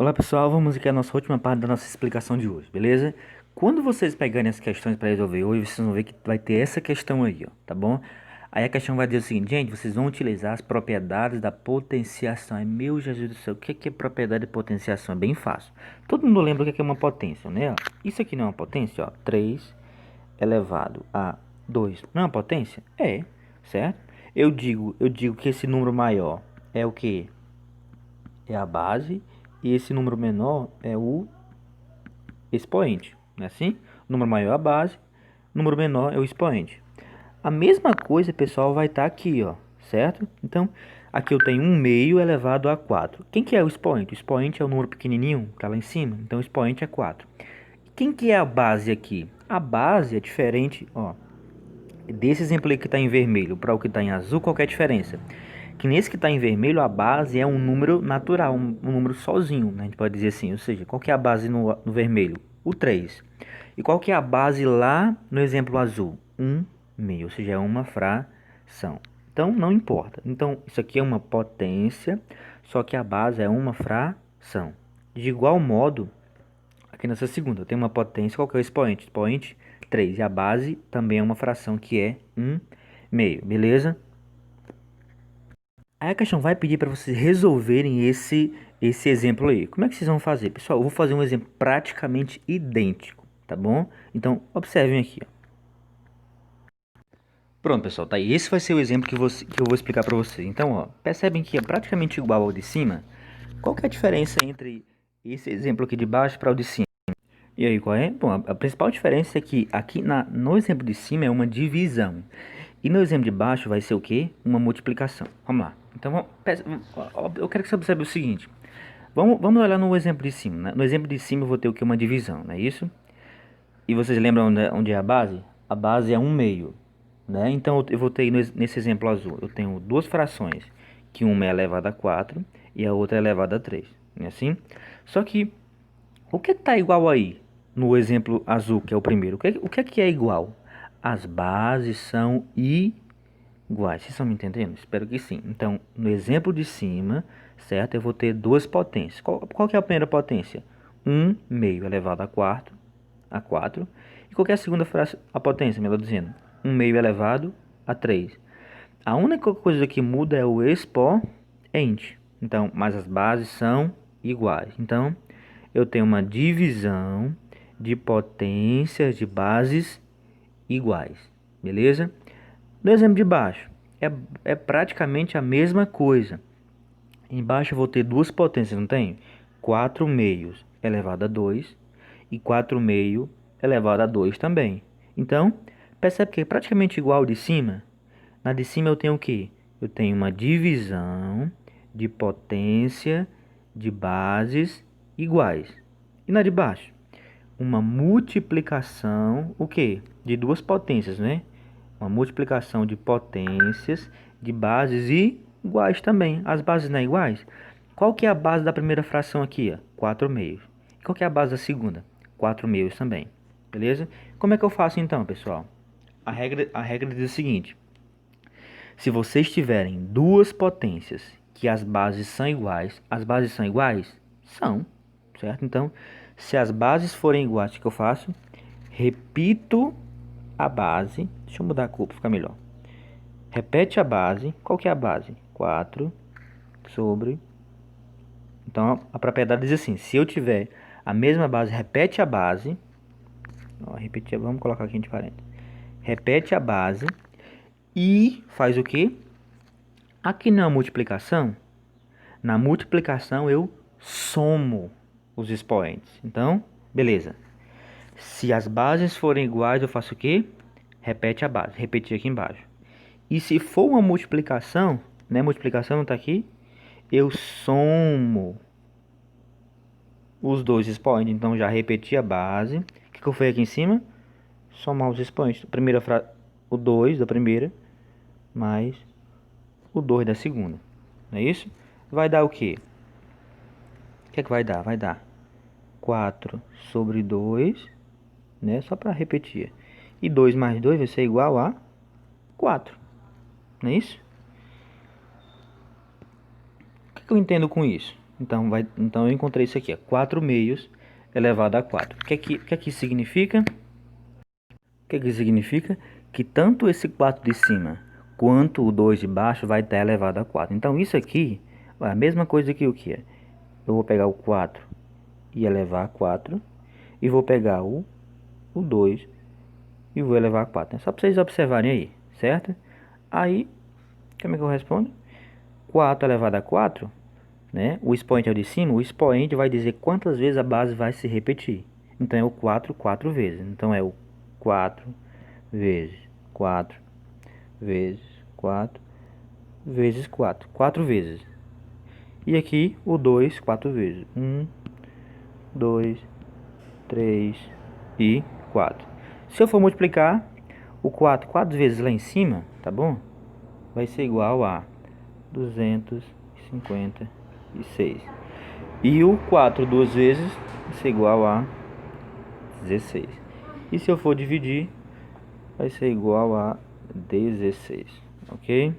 Olá pessoal, vamos aqui à nossa última parte da nossa explicação de hoje, beleza? Quando vocês pegarem as questões para resolver hoje, vocês vão ver que vai ter essa questão aí, ó, tá bom? Aí a questão vai dizer o seguinte, gente, vocês vão utilizar as propriedades da potenciação. Ai, meu Jesus do céu, o que é propriedade de potenciação? É bem fácil. Todo mundo lembra o que é uma potência, né? Ó, isso aqui não é uma potência, ó, 3 elevado a 2. Não é uma potência? É, certo? Eu digo que esse número maior é o quê? É a base, e esse número menor é o expoente, não é assim? O número maior é a base, o número menor é o expoente. A mesma coisa, pessoal, vai estar aqui, ó, certo? Então, aqui eu tenho 1 meio elevado a 4. Quem que é o expoente? O expoente é o número pequenininho, que tá lá em cima, então o expoente é 4. Quem que é a base aqui? A base é diferente, ó, desse exemplo aí que está em vermelho para o que está em azul, qual que é a diferença? Que nesse que está em vermelho, a base é um número natural, um número sozinho, né? A gente pode dizer assim, ou seja, qual que é a base no vermelho? O 3. E qual que é a base lá no exemplo azul? 1 meio, ou seja, é uma fração. Então, não importa. Então, isso aqui é uma potência, só que a base é uma fração. De igual modo, aqui nessa segunda, eu tenho uma potência, qual que é o expoente? Expoente 3. E a base também é uma fração, que é 1 meio, beleza? Aí a questão vai pedir para vocês resolverem esse exemplo aí. Como é que vocês vão fazer? Pessoal, eu vou fazer um exemplo praticamente idêntico, tá bom? Então, observem aqui, ó. Pronto, pessoal, tá aí. Esse vai ser o exemplo que eu vou explicar para vocês. Então, ó, percebem que é praticamente igual ao de cima? Qual que é a diferença entre esse exemplo aqui de baixo para o de cima? E aí, qual é? Bom, a principal diferença é que aqui no exemplo de cima é uma divisão. E no exemplo de baixo vai ser o quê? Uma multiplicação. Vamos lá. Então, eu quero que você observe o seguinte. Vamos olhar no exemplo de cima, né? No exemplo de cima eu vou ter o que? Uma divisão, não é isso? E vocês lembram onde é a base? A base é 1 meio, né? Então eu vou ter nesse exemplo azul, eu tenho duas frações, que uma é elevada a 4 e a outra é elevada a 3, não é assim? Só que o que está igual aí no exemplo azul, que é o primeiro? O que é igual? As bases são iguais. Vocês estão me entendendo? Espero que sim. Então, no exemplo de cima, certo? Eu vou ter duas potências. Qual que é a primeira potência? 1 meio elevado a 4. E qual que é a segunda a potência, melhor dizendo? 1 meio elevado a 3. A única coisa que muda é o expoente. Então, mas as bases são iguais. Então, eu tenho uma divisão de potências de bases iguais. Beleza? No exemplo de baixo, é praticamente a mesma coisa. Embaixo eu vou ter duas potências, não tem? 4 meios elevado a 2 e 4 meio elevado a 2 também. Então, percebe que é praticamente igual ao de cima? Na de cima eu tenho o quê? Eu tenho uma divisão de potência de bases iguais. E na de baixo? Uma multiplicação, o quê? De duas potências, né? Uma multiplicação de potências de bases iguais também. As bases não é iguais? Qual que é a base da primeira fração aqui? Ó? 4 meios. Qual que é a base da segunda? 4 meios também. Beleza? Como é que eu faço então, pessoal? A regra diz o seguinte. Se vocês tiverem duas potências que as bases são iguais? São, certo? Então, se as bases forem iguais, o que eu faço? Repito a base. Deixa eu mudar a cor para ficar melhor. Repete a base. Qual que é a base? 4 sobre... Então, a propriedade diz assim. Se eu tiver a mesma base, repete a base. Ó, repetir, vamos colocar aqui entre parênteses. Repete a base. E faz o quê? Aqui na multiplicação. Na multiplicação, eu somo os expoentes. Então, beleza. Se as bases forem iguais, eu faço o quê? Repete a base. Repetir aqui embaixo. E se for uma multiplicação, né? Multiplicação não está aqui. Eu somo os dois expoentes. Então já repeti a base. O que eu fiz aqui em cima? Somar os expoentes. O 2 da primeira mais o 2 da segunda. Não é isso? Vai dar o quê? O que é que vai dar? Vai dar 4 sobre 2, né? Só para repetir. E 2 mais 2 vai ser igual a 4. Não é isso? O que eu entendo com isso? Então eu encontrei isso aqui, 4 meios elevado a 4. O que é que isso significa? O que é que isso significa? Que tanto esse 4 de cima quanto o 2 de baixo vai estar elevado a 4. Então isso aqui é a mesma coisa que o que é? Eu vou pegar o 4 e elevar a 4. E vou pegar o 2 e vou elevar a 4. É só para vocês observarem aí, certo? Aí, como é que eu respondo? 4 elevado a 4, né? O expoente é o de cima, o expoente vai dizer quantas vezes a base vai se repetir. Então é o 4, 4 vezes. Então é o 4 vezes 4 vezes 4 vezes 4. 4 vezes. E aqui o 2, 4 vezes. 1, 2, 3 e 4. Se eu for multiplicar o 4 4 vezes lá em cima, tá bom? Vai ser igual a 256. E o 4 duas vezes vai ser igual a 16. E se eu for dividir, vai ser igual a 16, ok?